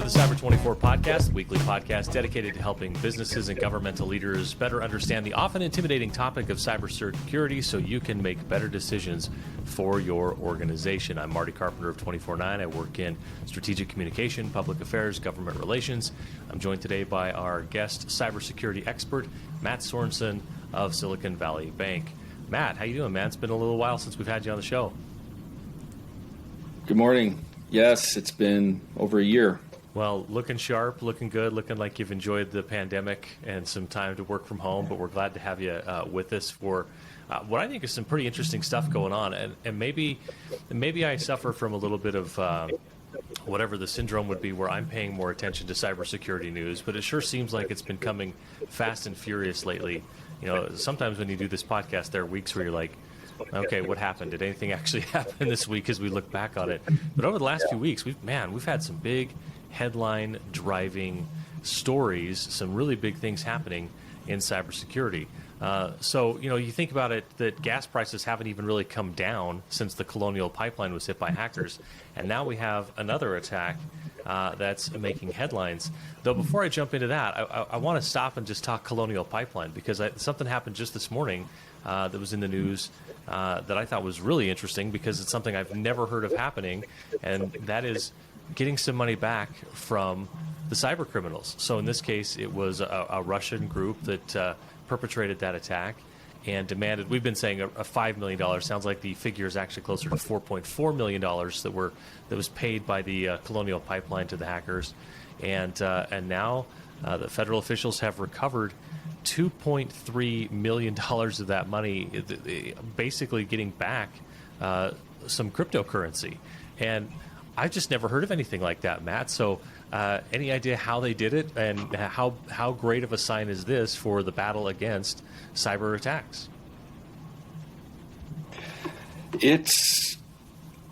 to the Cyber 24 podcast, weekly podcast dedicated to helping businesses and governmental leaders better understand the often intimidating topic of cybersecurity so you can make better decisions for your organization. I'm Marty Carpenter of 24/9. I work in strategic communication, public affairs, government relations. I'm joined today by our guest cybersecurity expert, Matt Sorensen of Silicon Valley Bank. Matt, how you doing, man? It's been a little while since we've had you on the show. Good morning. Yes, it's been over a year. Well, looking sharp, looking good, looking like you've enjoyed the pandemic and some time to work from home, but we're glad to have you with us for what I think is some pretty interesting stuff going on. And maybe I suffer from a little bit of whatever the syndrome would be where I'm paying more attention to cybersecurity news, but it sure seems like it's been coming fast and furious lately. You know, sometimes when you do this podcast, there are weeks where you're like, okay, what happened? Did anything actually happen this week as we look back on it? But over the last few weeks, we've had some big headline driving stories, some really big things happening in cybersecurity. So, you know, you think about it, that gas prices haven't even really come down since the Colonial Pipeline was hit by hackers. And now we have another attack that's making headlines. Though before I jump into that, I want to stop and just talk Colonial Pipeline, because something happened just this morning that was in the news that I thought was really interesting, because it's something I've never heard of happening, and that is getting some money back from the cyber criminals. So in this case, it was a Russian group that perpetrated that attack and demanded, we've been saying a $5 million, sounds like the figure is actually closer to $4.4 million that was paid by the Colonial Pipeline to the hackers. And now the federal officials have recovered $2.3 million of that money, basically getting back some cryptocurrency. And I've just never heard of anything like that, Matt. So any idea how they did it, and how great of a sign is this for the battle against cyber attacks? It's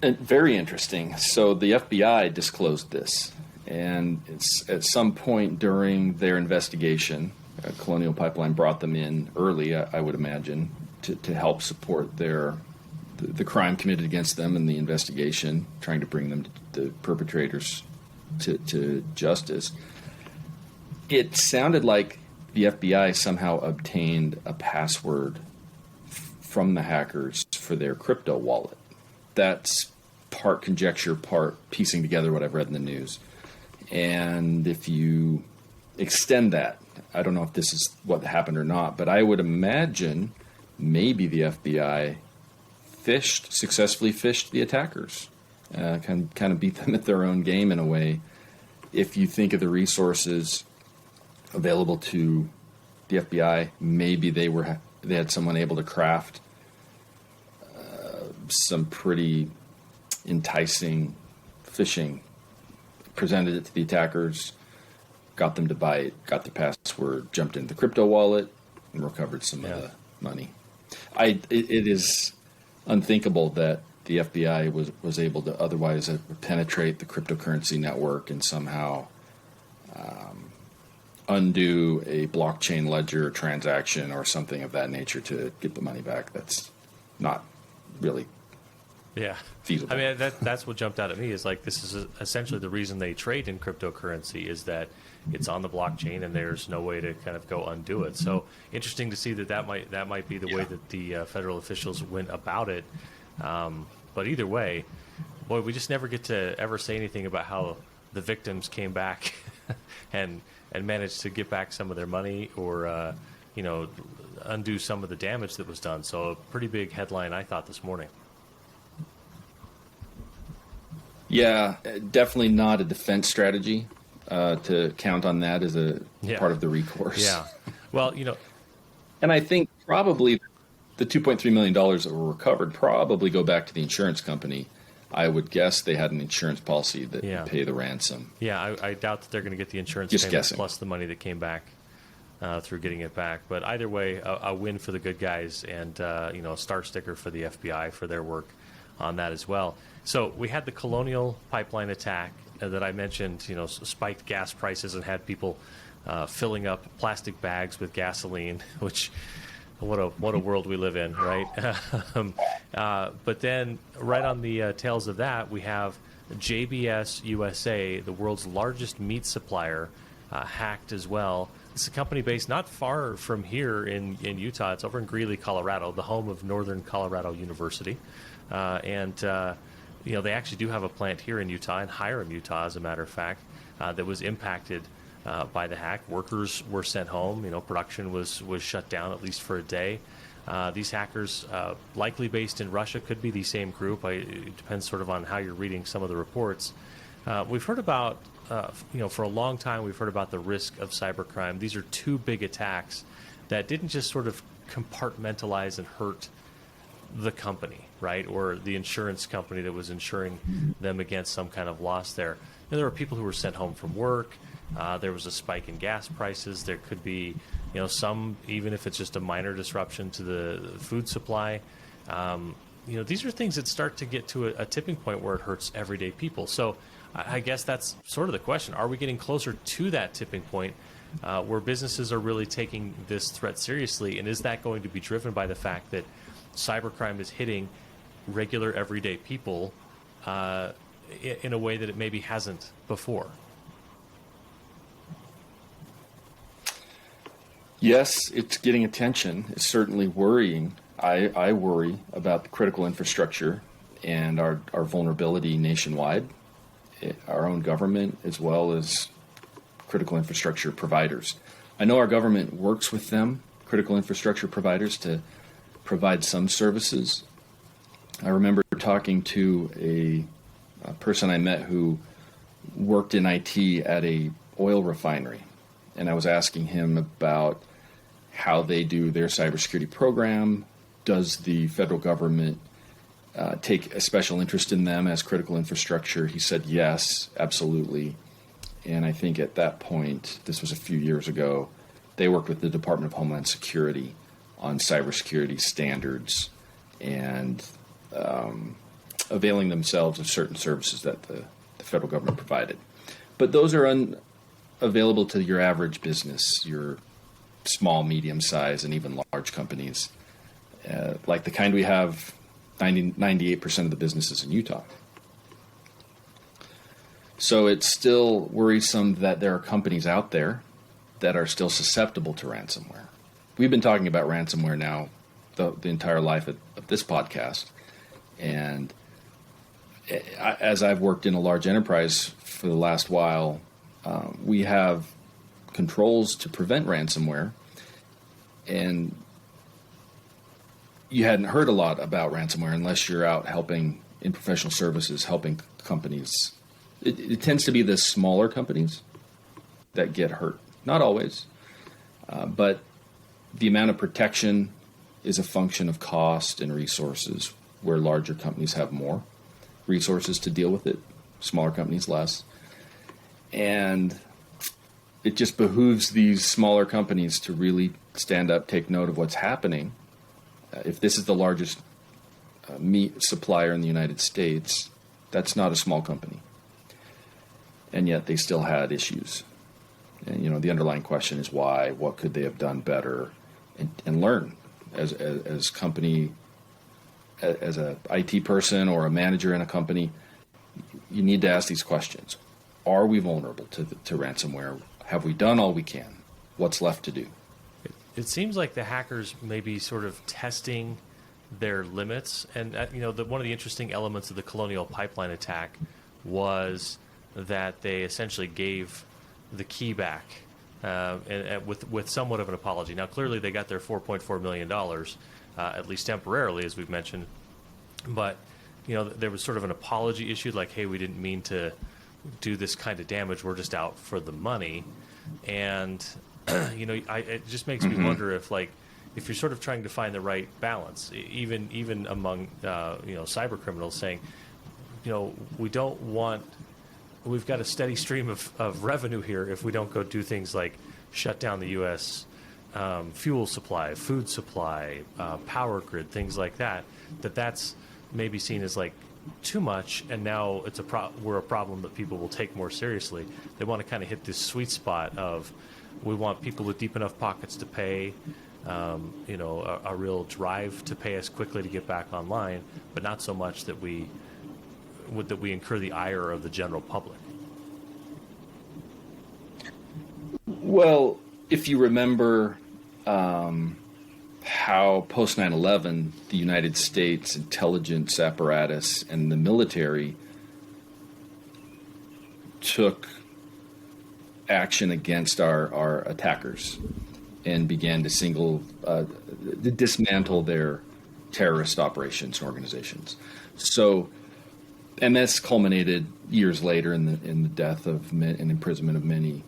very interesting. So the FBI disclosed this, and it's at some point during their investigation, Colonial Pipeline brought them in early, I would imagine, to help support the crime committed against them in the investigation, trying to bring them the perpetrators to justice. It sounded like the FBI somehow obtained a password from the hackers for their crypto wallet. That's part conjecture, part piecing together what I've read in the news. And if you extend that, I don't know if this is what happened or not, but I would imagine maybe the FBI successfully fished the attackers, kind of beat them at their own game in a way. If you think of the resources available to the FBI, maybe they had someone able to craft some pretty enticing phishing, presented it to the attackers, got them to buy it, got the password, jumped into the crypto wallet, and recovered some of the money. It is unthinkable that the FBI was able to otherwise penetrate the cryptocurrency network and somehow undo a blockchain ledger transaction or something of that nature to get the money back. That's not really feasible. I mean, that's what jumped out at me, is like, this is essentially the reason they trade in cryptocurrency, is that it's on the blockchain and there's no way to kind of go undo it. So interesting to see that might be the way that the federal officials went about it. But either way, boy, we just never get to ever say anything about how the victims came back and managed to get back some of their money, or undo some of the damage that was done. So a pretty big headline, I thought, this morning. Yeah, definitely not a defense strategy to count on that as a part of the recourse. Yeah. Well, and I think probably the $2.3 million that were recovered probably go back to the insurance company. I would guess they had an insurance policy that would pay the ransom. Yeah, I doubt that they're going to get the insurance payment plus the money that came back through getting it back. But either way, a win for the good guys, and a star sticker for the FBI for their work on that as well. So we had the Colonial Pipeline attack that I mentioned, spiked gas prices and had people filling up plastic bags with gasoline, which, what a world we live in, right? But then right on the tails of that, we have JBS USA, the world's largest meat supplier, hacked as well. It's a company based not far from here in Utah. It's over in Greeley, Colorado, the home of Northern Colorado University. They actually do have a plant here in Utah, in Hiram, Utah, as a matter of fact, that was impacted by the hack. Workers were sent home. Production was shut down at least for a day. These hackers, likely based in Russia, could be the same group. It depends sort of on how you're reading some of the reports. We've heard about, for a long time, we've heard about the risk of cybercrime. These are two big attacks that didn't just sort of compartmentalize and hurt the company, right, or the insurance company that was insuring them against some kind of loss there. There were people who were sent home from work. There was a spike in gas prices. There could be, some, even if it's just a minor disruption to the food supply. These are things that start to get to a tipping point where it hurts everyday people. So I guess that's sort of the question. Are we getting closer to that tipping point where businesses are really taking this threat seriously? And is that going to be driven by the fact that cybercrime is hitting regular everyday people in a way that it maybe hasn't before? Yes, it's getting attention. It's certainly worrying. I worry about the critical infrastructure and our vulnerability nationwide, our own government, as well as critical infrastructure providers. I know our government works with them, critical infrastructure providers, to provide some services. I remember talking to a person I met who worked in IT at a oil refinery, and I was asking him about how they do their cybersecurity program. Does the federal government take a special interest in them as critical infrastructure? He said yes, absolutely. And I think at that point, this was a few years ago, they worked with the Department of Homeland Security on cybersecurity standards and availing themselves of certain services that the federal government provided. But those are unavailable to your average business, your small, medium-sized, and even large companies, like the kind we have 98% of the businesses in Utah. So it's still worrisome that there are companies out there that are still susceptible to ransomware. We've been talking about ransomware now the entire life of this podcast. And as I've worked in a large enterprise for the last while, we have controls to prevent ransomware. And you hadn't heard a lot about ransomware unless you're out helping in professional services, helping companies. It tends to be the smaller companies that get hurt. Not always, but the amount of protection is a function of cost and resources, where larger companies have more resources to deal with it, smaller companies less. And it just behooves these smaller companies to really stand up, take note of what's happening. If this is the largest meat supplier in the United States, that's not a small company. And yet they still had issues. And, the underlying question is why, what could they have done better, and learn as company, as a IT person or a manager in a company, you need to ask these questions. Are we vulnerable to ransomware? Have we done all we can? What's left to do? It seems like the hackers may be sort of testing their limits. And, one of the interesting elements of the Colonial Pipeline attack was that they essentially gave the key back and with somewhat of an apology. Now, clearly they got their $4.4 million, at least temporarily, as we've mentioned. But, there was sort of an apology issued, like, hey, we didn't mean to do this kind of damage. We're just out for the money. And, it just makes me wonder if you're sort of trying to find the right balance, even among, cyber criminals saying, we've got a steady stream of revenue here if we don't go do things like shut down the U.S. Fuel supply, food supply, power grid, things like that, that's maybe seen as like too much, and now it's we're a problem that people will take more seriously. They want to kind of hit this sweet spot of, we want people with deep enough pockets to pay, a real drive to pay us quickly to get back online, but not so much that we that we incur the ire of the general public? Well, if you remember how post 9/11, the United States intelligence apparatus and the military took action against our attackers and began to dismantle their terrorist operations and organizations. So, and this culminated years later in the death of and imprisonment of many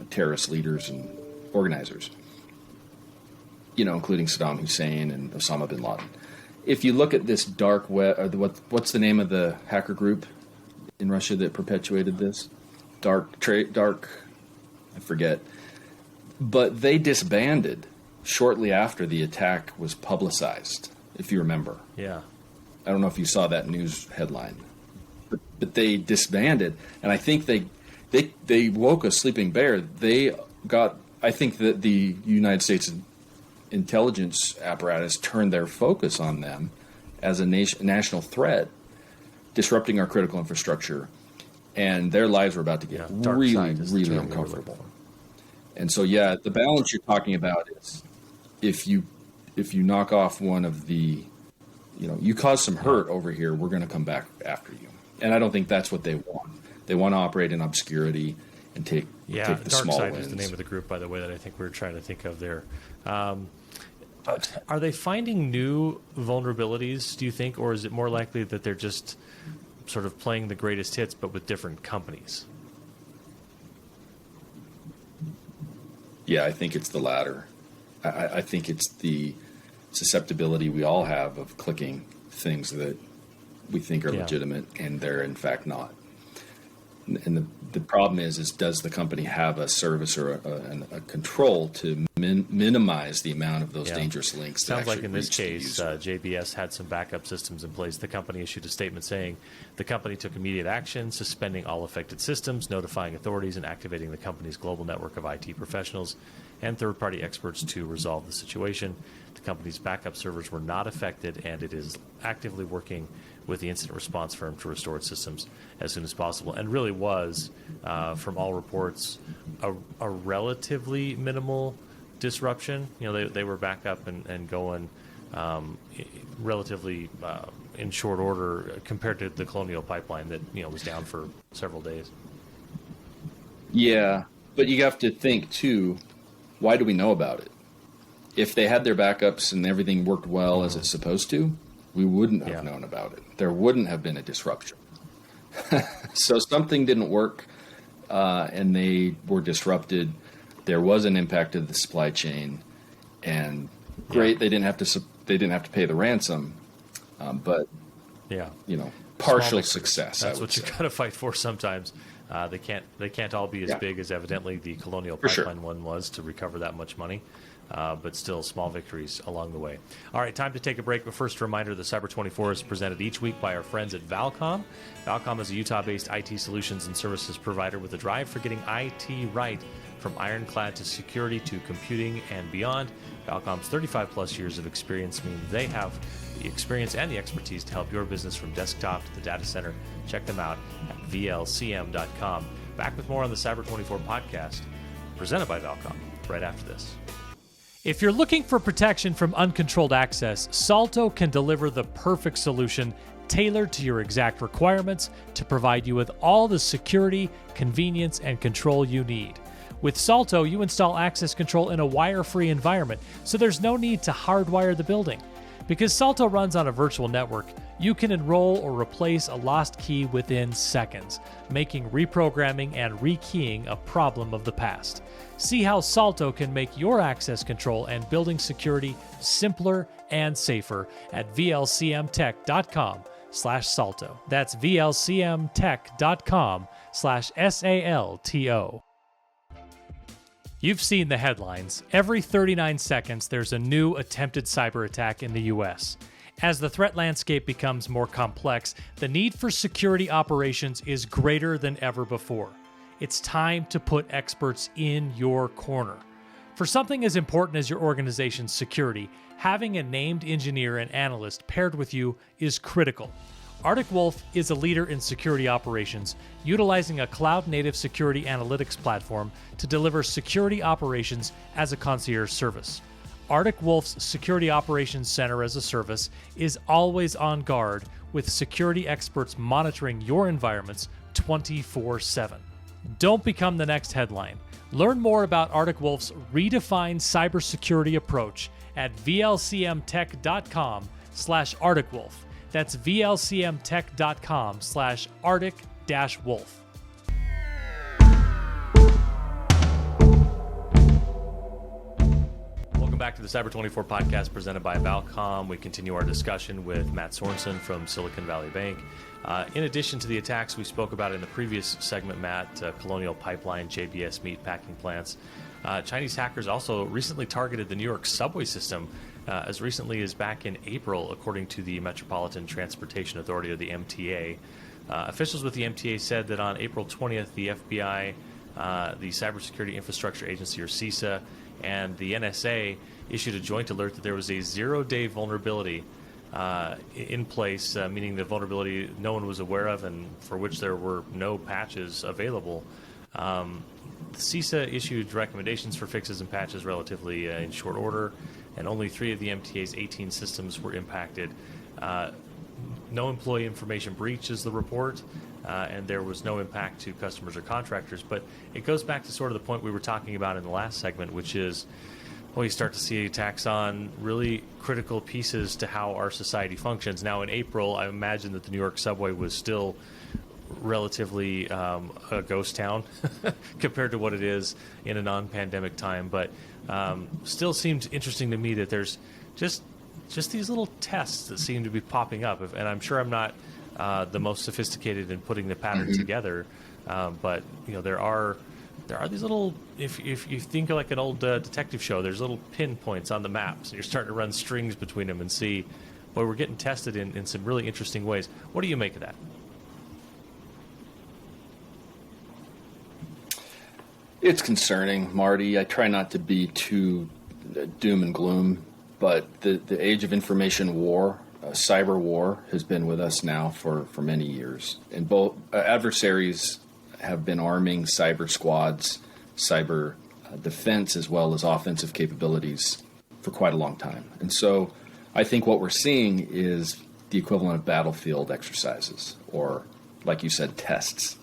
terrorist leaders and organizers, including Saddam Hussein and Osama bin Laden. If you look at this dark web, or what's the name of the hacker group in Russia that perpetuated this? Dark, I forget. But they disbanded shortly after the attack was publicized, if you remember. Yeah. I don't know if you saw that news headline. But they disbanded, and I think they woke a sleeping bear. I think that the United States intelligence apparatus turned their focus on them as a national threat, disrupting our critical infrastructure, and their lives were about to get really uncomfortable. And so, the balance you're talking about is if you knock off one of the, you cause some hurt over here, we're going to come back after you. And I don't think that's what they want. They want to operate in obscurity and take the small Dark Side wins. is the name of the group, by the way, that I think we're trying to think of there. Are they finding new vulnerabilities, do you think, or is it more likely that they're just sort of playing the greatest hits but with different companies? Yeah, I think it's the latter. I think it's the susceptibility we all have of clicking things that we think are legitimate and they're in fact not. And the problem is does the company have a service or a control to minimize the amount of those dangerous links? Sounds like in this case, JBS had some backup systems in place. The company issued a statement saying the company took immediate action, suspending all affected systems, notifying authorities, and activating the company's global network of IT professionals and third-party experts to resolve the situation. The company's backup servers were not affected, and it is actively working with the incident response firm to restore its systems as soon as possible. And really was, from all reports, a relatively minimal disruption. They were back up and going relatively in short order compared to the Colonial Pipeline that was down for several days. Yeah, but you have to think too, why do we know about it? If they had their backups and everything worked well as it's supposed to, we wouldn't have known about it. There wouldn't have been a disruption. So something didn't work, and they were disrupted. There was an impact to the supply chain, and great, they didn't have to pay the ransom, but partial success. That's what you got to fight for sometimes. They can't all be as big as evidently the Colonial Pipeline one was to recover that much money. But still small victories along the way. All right, time to take a break. But first, a reminder that Cyber 24 is presented each week by our friends at Valcom. Valcom is a Utah-based IT solutions and services provider with a drive for getting IT right, from ironclad to security to computing and beyond. Valcom's 35-plus years of experience mean they have the experience and the expertise to help your business from desktop to the data center. Check them out at VLCM.com. Back with more on the Cyber 24 podcast, presented by Valcom, right after this. If you're looking for protection from uncontrolled access, Salto can deliver the perfect solution tailored to your exact requirements to provide you with all the security, convenience, and control you need. With Salto, you install access control in a wire-free environment, so there's no need to hardwire the building. Because Salto runs on a virtual network, you can enroll or replace a lost key within seconds, making reprogramming and rekeying a problem of the past. See how Salto can make your access control and building security simpler and safer at VLCMtech.com/Salto. That's VLCMtech.com/SALTO. You've seen the headlines. Every 39 seconds, there's a new attempted cyber attack in the U.S. As the threat landscape becomes more complex, the need for security operations is greater than ever before. It's time to put experts in your corner. For something as important as your organization's security, having a named engineer and analyst paired with you is critical. Arctic Wolf is a leader in security operations, utilizing a cloud-native security analytics platform to deliver security operations as a concierge service. Arctic Wolf's Security Operations Center as a Service is always on guard, with security experts monitoring your environments 24/7. Don't become the next headline. Learn more about Arctic Wolf's redefined cybersecurity approach at vlcmtech.com/arcticwolf. That's vlcmtech.com/arctic-wolf. Welcome back to the Cyber 24 podcast presented by Valcom. We continue our discussion with Matt Sorensen from Silicon Valley Bank. In addition to the attacks we spoke about in the previous segment, Matt, Colonial Pipeline, JBS meat packing plants, Chinese hackers also recently targeted the New York subway system as recently as back in April, according to the Metropolitan Transportation Authority, or the MTA. Officials with the MTA said that on April 20th, the FBI, the Cybersecurity Infrastructure Agency, or CISA, and the NSA issued a joint alert that there was a zero-day vulnerability in place, meaning the vulnerability no one was aware of and for which there were no patches available. CISA issued recommendations for fixes and patches relatively in short order, and only 3 of the MTA's 18 systems were impacted. No employee information breach is the report, and there was no impact to customers or contractors. But it goes back to sort of the point we were talking about in the last segment, which is, well, you start to see attacks on really critical pieces to how our society functions. Now, in April, I imagine that the New York subway was still relatively a ghost town compared to what it is in a non-pandemic time, but still seemed interesting to me that there's just these little tests that seem to be popping up, and I'm sure I'm not the most sophisticated in putting the pattern together, but there are these little, if you think of like an old detective show, there's little pinpoints on the maps, and you're starting to run strings between them and see, well, we're getting tested in some really interesting ways. What do you make of that? It's concerning, Marty. I try not to be too doom and gloom, but the age of information war, cyber war, has been with us now for many years. And both adversaries have been arming cyber squads, cyber defense, as well as offensive capabilities for quite a long time. And so I think what we're seeing is the equivalent of battlefield exercises, or, like you said, tests.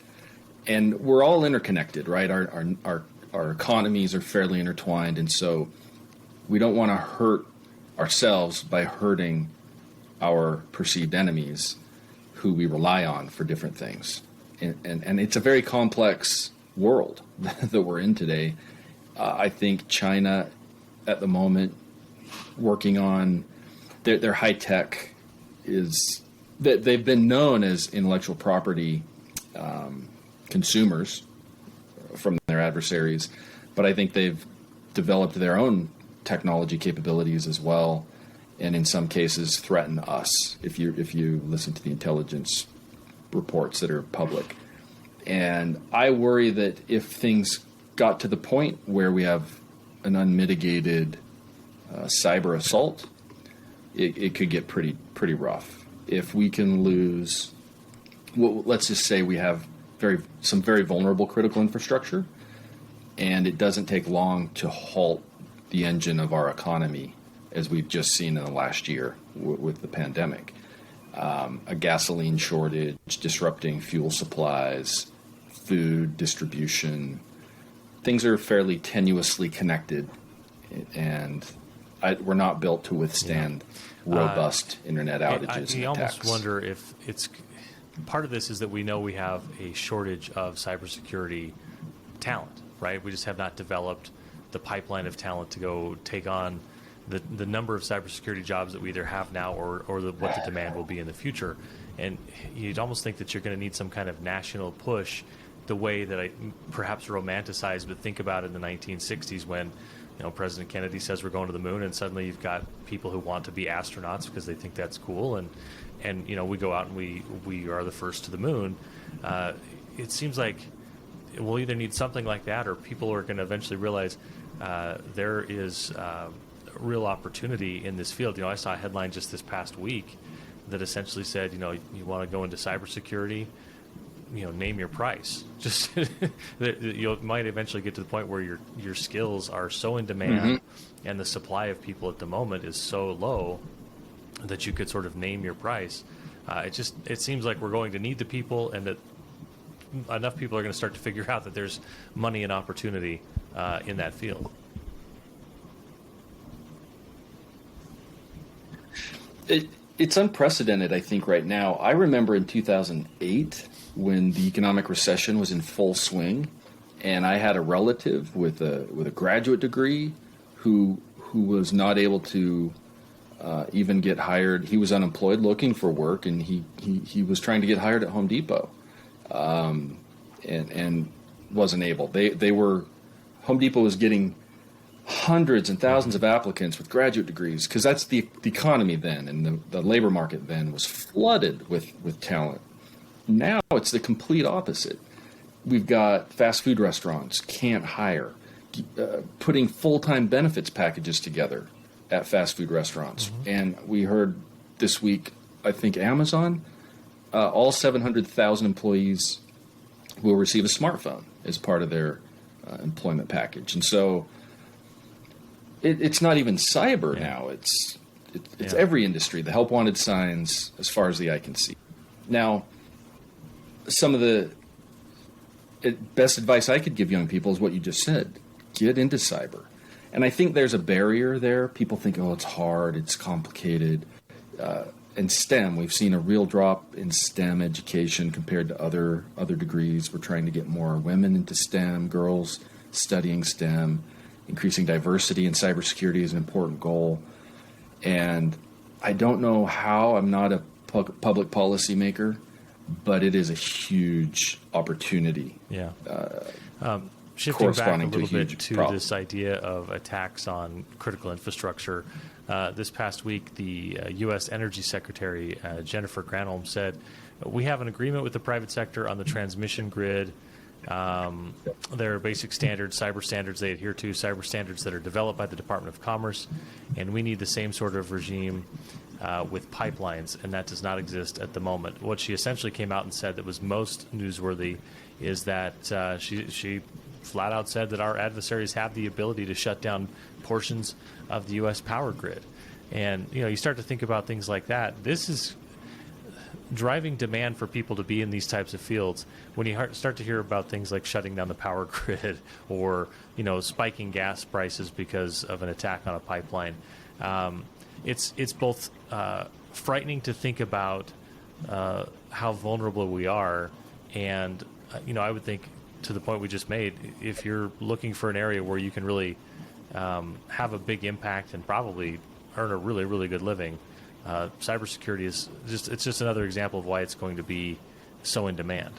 And we're all interconnected, right? Our economies are fairly intertwined, and so we don't want to hurt ourselves by hurting our perceived enemies who we rely on for different things. And it's a very complex world that we're in today. I think China, at the moment, working on their high tech is that they've been known as intellectual property consumers from their adversaries, but I think they've developed their own technology capabilities as well, and in some cases threaten us if you listen to the intelligence reports that are public. And I worry that if things got to the point where we have an unmitigated cyber assault, it could get pretty rough. If we can lose, well, let's just say we have some very vulnerable critical infrastructure, and it doesn't take long to halt the engine of our economy, as we've just seen in the last year with the pandemic. A gasoline shortage, disrupting fuel supplies, food distribution. Things are fairly tenuously connected, and we're not built to withstand robust internet outages and I attacks. almost wonder if it's part of this is that we know we have a shortage of cybersecurity talent, right? We just have not developed the pipeline of talent to go take on the number of cybersecurity jobs that we either have now or what the demand will be in the future. And you'd almost think that you're going to need some kind of national push, the way that I perhaps romanticize, but think about in the 1960s when President Kennedy says we're going to the moon, and suddenly you've got people who want to be astronauts because they think that's cool, and we go out and we are the first to the moon. It seems like we'll either need something like that, or people are going to eventually realize there is real opportunity in this field. I saw a headline just this past week that essentially said, you want to go into cybersecurity, name your price. Just you might eventually get to the point where your skills are so in demand, and the supply of people at the moment is so low that you could sort of name your price. It seems like we're going to need the people, and that enough people are going to start to figure out that there's money and opportunity in that field. It's unprecedented, I think, right now. I remember in 2008 when the economic recession was in full swing, and I had a relative with a graduate degree who was not able to even get hired. He was unemployed, looking for work, and he was trying to get hired at Home Depot, and wasn't able. Home Depot was getting hundreds and thousands of applicants with graduate degrees, because that's the economy then, and the labor market then was flooded with talent. Now it's the complete opposite. We've got fast food restaurants can't hire, putting full-time benefits packages together at fast food restaurants. And we heard this week, I think Amazon, all 700,000 employees will receive a smartphone as part of their employment package. And so it's not even cyber now. It's every industry. The help wanted signs as far as the eye can see. Now, some of the best advice I could give young people is what you just said. Get into cyber. And I think there's a barrier there. People think, oh, it's hard, it's complicated. In STEM, we've seen a real drop in STEM education compared to other degrees. We're trying to get more women into STEM, girls studying STEM. Increasing diversity in cybersecurity is an important goal. And I don't know how, I'm not a public policy maker, but it is a huge opportunity. Yeah. Shifting back a little bit to this idea of attacks on critical infrastructure, this past week, the U.S. Energy Secretary, Jennifer Granholm, said, "We have an agreement with the private sector on the transmission grid. There are basic standards, cyber standards they adhere to, cyber standards that are developed by the Department of Commerce, and we need the same sort of regime with pipelines, and that does not exist at the moment." What she essentially came out and said that was most newsworthy is that she flat out said that our adversaries have the ability to shut down portions of the U.S. power grid. And, you start to think about things like that. This is driving demand for people to be in these types of fields. When you start to hear about things like shutting down the power grid or, spiking gas prices because of an attack on a pipeline, it's both frightening to think about how vulnerable we are. And, I would think, to the point we just made, if you're looking for an area where you can really have a big impact and probably earn a really, really good living, cybersecurity is just another example of why it's going to be so in demand.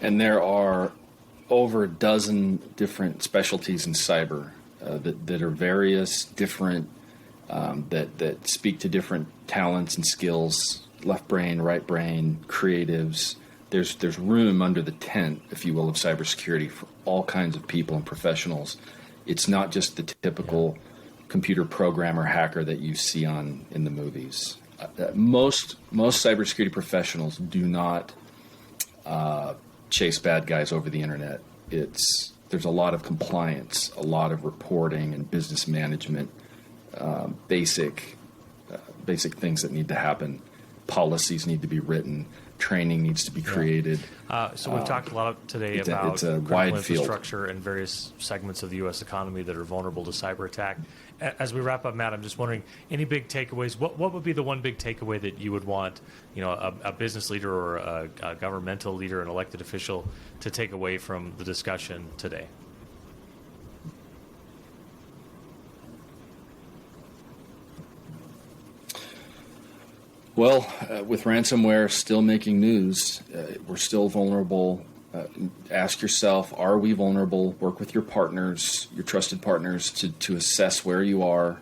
And there are over a dozen different specialties in cyber that are various, different, that speak to different talents and skills, left brain, right brain, creatives. There's room under the tent, if you will, of cybersecurity for all kinds of people and professionals. It's not just the typical computer programmer hacker that you see in the movies. Most cybersecurity professionals do not chase bad guys over the internet. There's a lot of compliance, a lot of reporting and business management, basic things that need to happen. Policies need to be written. Training needs to be created. So we've talked a lot today about critical infrastructure and various segments of the U.S. economy that are vulnerable to cyber attack. As we wrap up, Matt, I'm just wondering, any big takeaways? What would be the one big takeaway that you would want, a business leader or a governmental leader, an elected official, to take away from the discussion today? Well, with ransomware still making news, we're still vulnerable. Ask yourself, are we vulnerable? Work with your partners, your trusted partners, to assess where you are.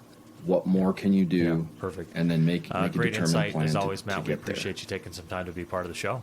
What more can you do? Yeah, perfect. And then make a great determined insight, plan as always, Matt. to We get appreciate there. you taking some time to be part of the show.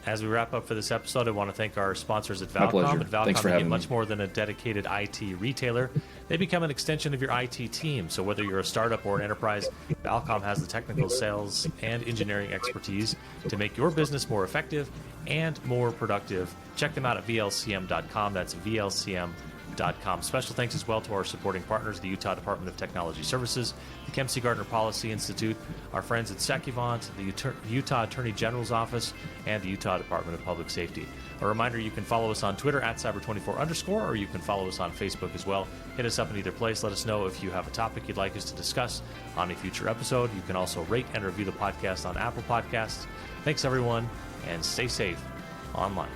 As we wrap up for this episode, I want to thank our sponsors at My Valcom. pleasure. At Valcom, Thanks for they get having me. much more than a dedicated IT retailer. They become an extension of your IT team. So whether you're a startup or an enterprise, Valcom has the technical sales and engineering expertise to make your business more effective and more productive. Check them out at VLCM.com. That's VLCM.com. Special thanks as well to our supporting partners, the Utah Department of Technology Services, the Kempsey Gardner Policy Institute, our friends at Secuvant, the Utah Attorney General's Office, and the Utah Department of Public Safety. A reminder, you can follow us on Twitter at cyber24_, or you can follow us on Facebook as well. Hit us up in either place. Let us know if you have a topic you'd like us to discuss on a future episode. You can also rate and review the podcast on Apple Podcasts. Thanks, everyone, and stay safe online.